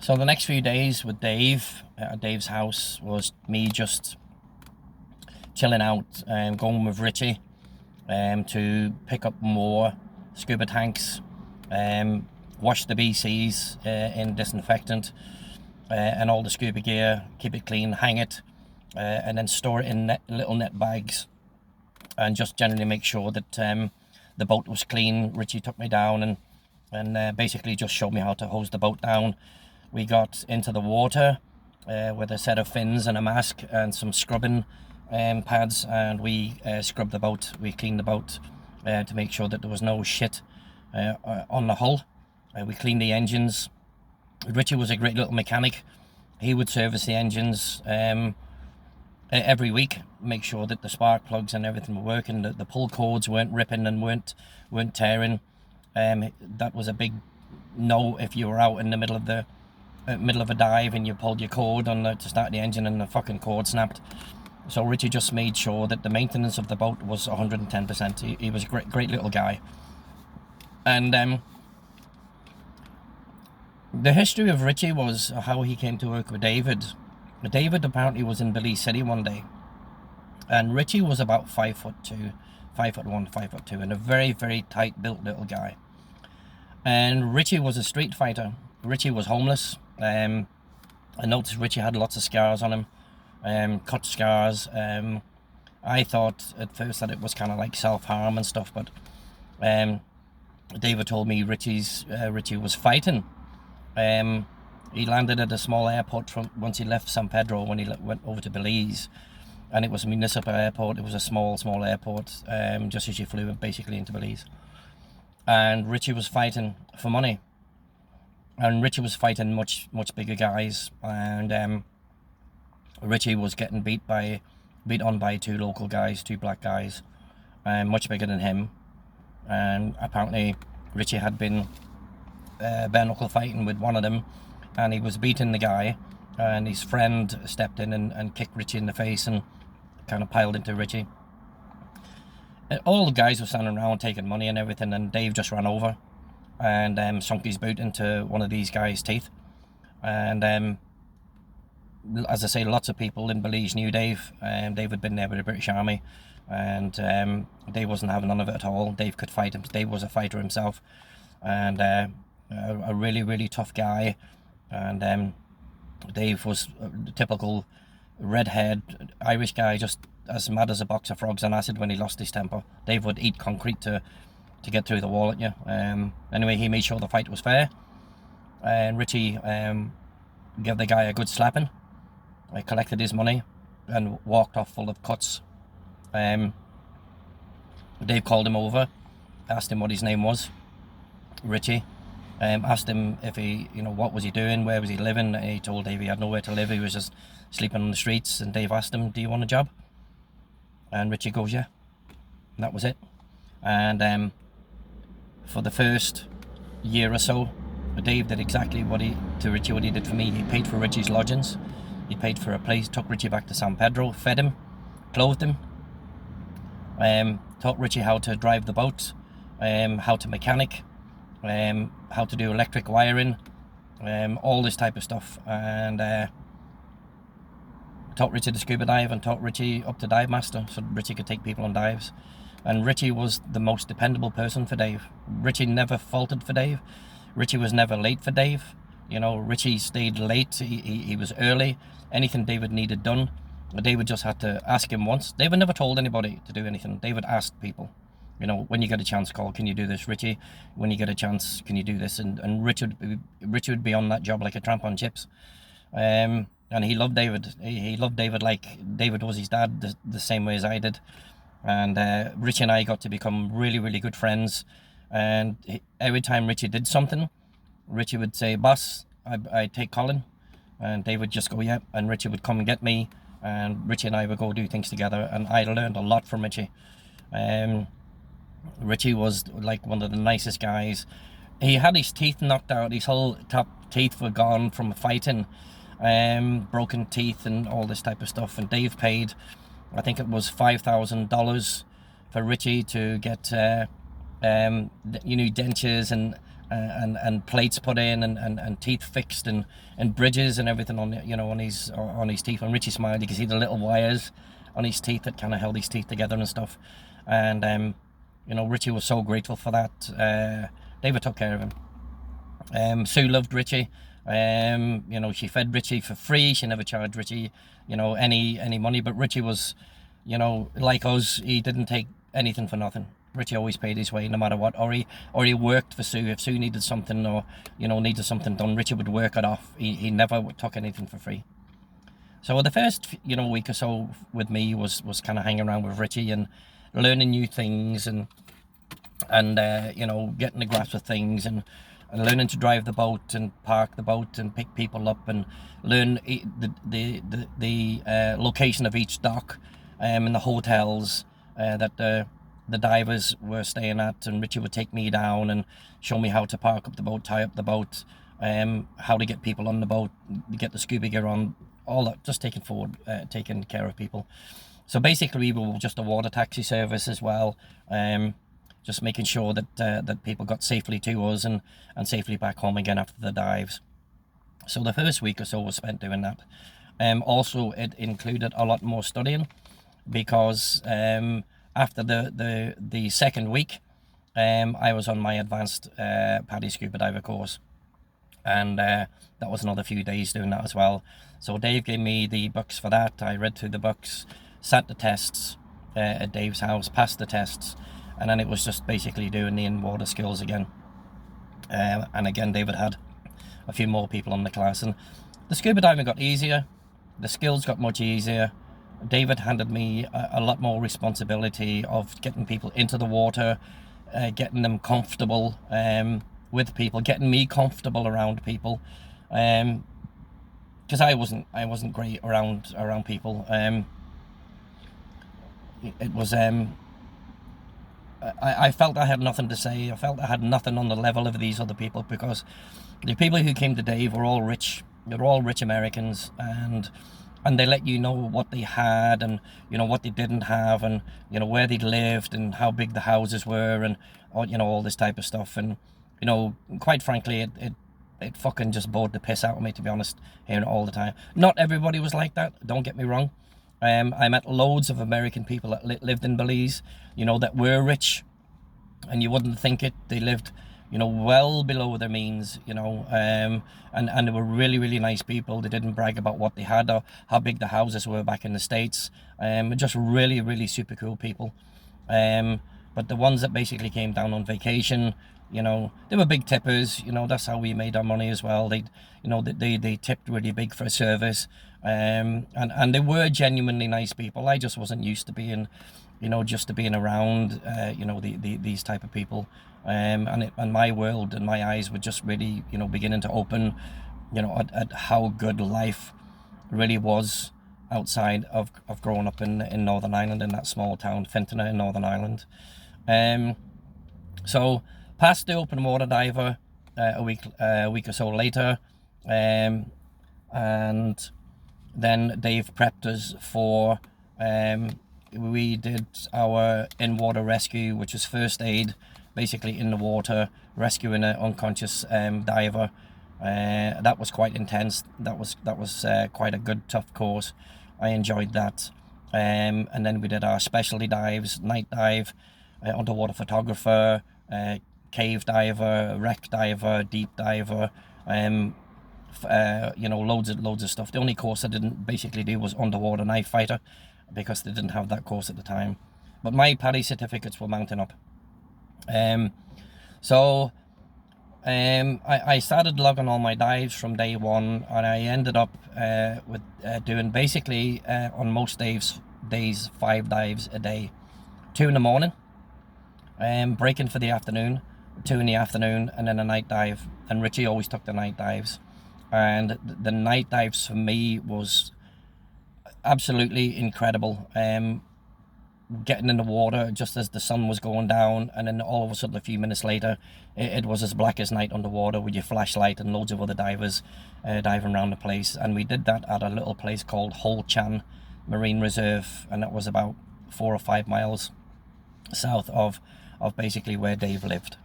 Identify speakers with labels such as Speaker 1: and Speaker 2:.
Speaker 1: So the next few days with Dave at Dave's house was me just chilling out and going with Ritchie to pick up more scuba tanks, wash the BCs in disinfectant and all the scuba gear, keep it clean, hang it, and then store it in little net bags, and just generally make sure that the boat was clean. Ritchie took me down and basically just showed me how to hose the boat down. We got into the water with a set of fins and a mask and some scrubbing pads, and we scrubbed the boat. We cleaned the boat to make sure that there was no shit on the hull. We cleaned the engines. Ritchie was a great little mechanic. He would service the engines every week, make sure that the spark plugs and everything were working, that the pull cords weren't ripping and weren't tearing. That was a big no if you were out in the middle of a dive and you pulled your cord to start the engine and the fucking cord snapped. So Ritchie just made sure that the maintenance of the boat was 110%. He was a great little guy. And the history of Ritchie was how he came to work with David. David apparently was in Belize City one day, and Ritchie was about 5'2", 5'1", 5'2", and a very, very tight built little guy. And Ritchie was a street fighter. Ritchie was homeless. I noticed Ritchie had lots of scars on him, cut scars. I thought at first that it was kind of like self-harm and stuff, but David told me Ritchie was fighting. He landed at a small airport once he left San Pedro when he went over to Belize, and it was a municipal airport. It was a small airport, just as you flew basically into Belize. And Ritchie was fighting for money, and Ritchie was fighting much bigger guys, and Ritchie was getting beat on by two local guys, two black guys, much bigger than him. And apparently Ritchie had been bare knuckle fighting with one of them, and he was beating the guy, and his friend stepped in and kicked Ritchie in the face and kind of piled into Ritchie. And all the guys were standing around taking money and everything, and Dave just ran over and sunk his boot into one of these guys' teeth. And as I say, lots of people in Belize knew Dave. Dave had been there with the British Army, and Dave wasn't having none of it at all. Dave could fight him. Dave was a fighter himself, and a really tough guy. And Dave was a typical red-haired Irish guy, just as mad as a box of frogs on acid when he lost his temper. Dave would eat concrete to get through the wall at you. Anyway, he made sure the fight was fair, and Ritchie gave the guy a good slapping. I collected his money and walked off full of cuts. Dave called him over, asked him what his name was, Ritchie. Asked him if he, what was he doing, where was he living. He told Dave he had nowhere to live, he was just sleeping on the streets. And Dave asked him, do you want a job? And Ritchie goes, yeah. And that was it. And for the first year or so, Dave did exactly what he did for me. He paid for Ritchie's lodgings, he paid for a place, took Ritchie back to San Pedro, fed him, clothed him, taught Ritchie how to drive the boat, how to mechanic, how to do electric wiring, all this type of stuff, and taught Ritchie to scuba dive and taught Ritchie up to dive master so Ritchie could take people on dives. And Ritchie was the most dependable person for Dave. Ritchie never faltered for Dave. Ritchie was never late for Dave. Ritchie stayed late. He was early. Anything David needed done, David just had to ask him once. David never told anybody to do anything. David asked people, when you get a chance, call, can you do this, Ritchie? When you get a chance, can you do this? And Ritchie would be on that job like a tramp on chips. And he loved David. He loved David like David was his dad, the same way as I did. And Ritchie and I got to become really good friends. And every time Ritchie did something, Ritchie would say, boss, I take Colin. And Dave would just go, yeah. And Ritchie would come and get me. And Ritchie and I would go do things together. And I learned a lot from Ritchie. Ritchie was like one of the nicest guys. He had his teeth knocked out. His whole top teeth were gone from fighting. Broken teeth and all this type of stuff. And Dave paid, I think it was $5,000 for Ritchie to get, dentures and and plates put in and teeth fixed and bridges and everything on on his teeth. When Ritchie smiled, you could see the little wires on his teeth that kind of held his teeth together and stuff. And Ritchie was so grateful for that. David took care of him. Sue loved Ritchie. She fed Ritchie for free. She never charged Ritchie any money, but Ritchie was like us, he didn't take anything for nothing. Ritchie always paid his way no matter what, or he worked for Sue. If Sue needed something or needed something done, Ritchie would work it off. He never took anything for free. So the first week or so with me was kind of hanging around with Ritchie and learning new things and getting the grasp of things and learning to drive the boat and park the boat and pick people up and learn the location of each dock and the hotels that the divers were staying at, and Ritchie would take me down and show me how to park up the boat, tie up the boat, how to get people on the boat, get the scuba gear on, all that, just taking care of people. So basically we were just a water taxi service as well, just making sure that people got safely to us and safely back home again after the dives. So the first week or so was spent doing that. Also it included a lot more studying, because after the second week, I was on my advanced PADI scuba diver course, and that was another few days doing that as well. So Dave gave me the books for that. I read through the books, sat the tests at Dave's house, passed the tests, and then it was just basically doing the in-water skills again. And again, David had a few more people on the class, and the scuba diving got easier, the skills got much easier. David handed me a lot more responsibility of getting people into the water, getting them comfortable with people, getting me comfortable around people, because I wasn't great around people. It was I felt I had nothing to say. I felt I had nothing on the level of these other people, because the people who came to Dave were all rich. They were all rich Americans, and they let you know what they had and what they didn't have, and where they lived and how big the houses were, and all this type of stuff. And quite frankly, it fucking just bored the piss out of me, to be honest, hearing it all the time. Not everybody was like that, don't get me wrong. I met loads of American people that lived in Belize, that were rich, and you wouldn't think it. They lived well below their means, and they were really, really nice people. They didn't brag about what they had or how big the houses were back in the States. Just really, really super cool people. But the ones that basically came down on vacation, they were big tippers. That's how we made our money as well. They tipped really big for a service, and they were genuinely nice people. I just wasn't used to being, being around, these type of people. And my world and my eyes were just really, beginning to open, at how good life really was outside of growing up in Northern Ireland, in that small town, Fintona in Northern Ireland. So passed the open water diver a week or so later, and then Dave prepped us for, we did our in-water rescue, which was first aid, basically in the water, rescuing an unconscious diver. That was quite intense. That was quite a good, tough course. I enjoyed that. And then we did our specialty dives, night dive, underwater photographer, cave diver, wreck diver, deep diver, loads of stuff. The only course I didn't basically do was underwater knife fighter, because they didn't have that course at the time. But my PADI certificates were mounting up. I started logging all my dives from day one, and I ended up with doing basically on most days 5 dives a day. 2 in the morning, breaking for the afternoon, 2 in the afternoon, and then a night dive. And Ritchie always took the night dives, and the night dives for me was absolutely incredible. Getting in the water just as the sun was going down, and then all of a sudden a few minutes later it was as black as night underwater with your flashlight and loads of other divers diving around the place. And we did that at a little place called Hol Chan Marine Reserve, and that was about 4 or 5 miles south of basically where Dave lived.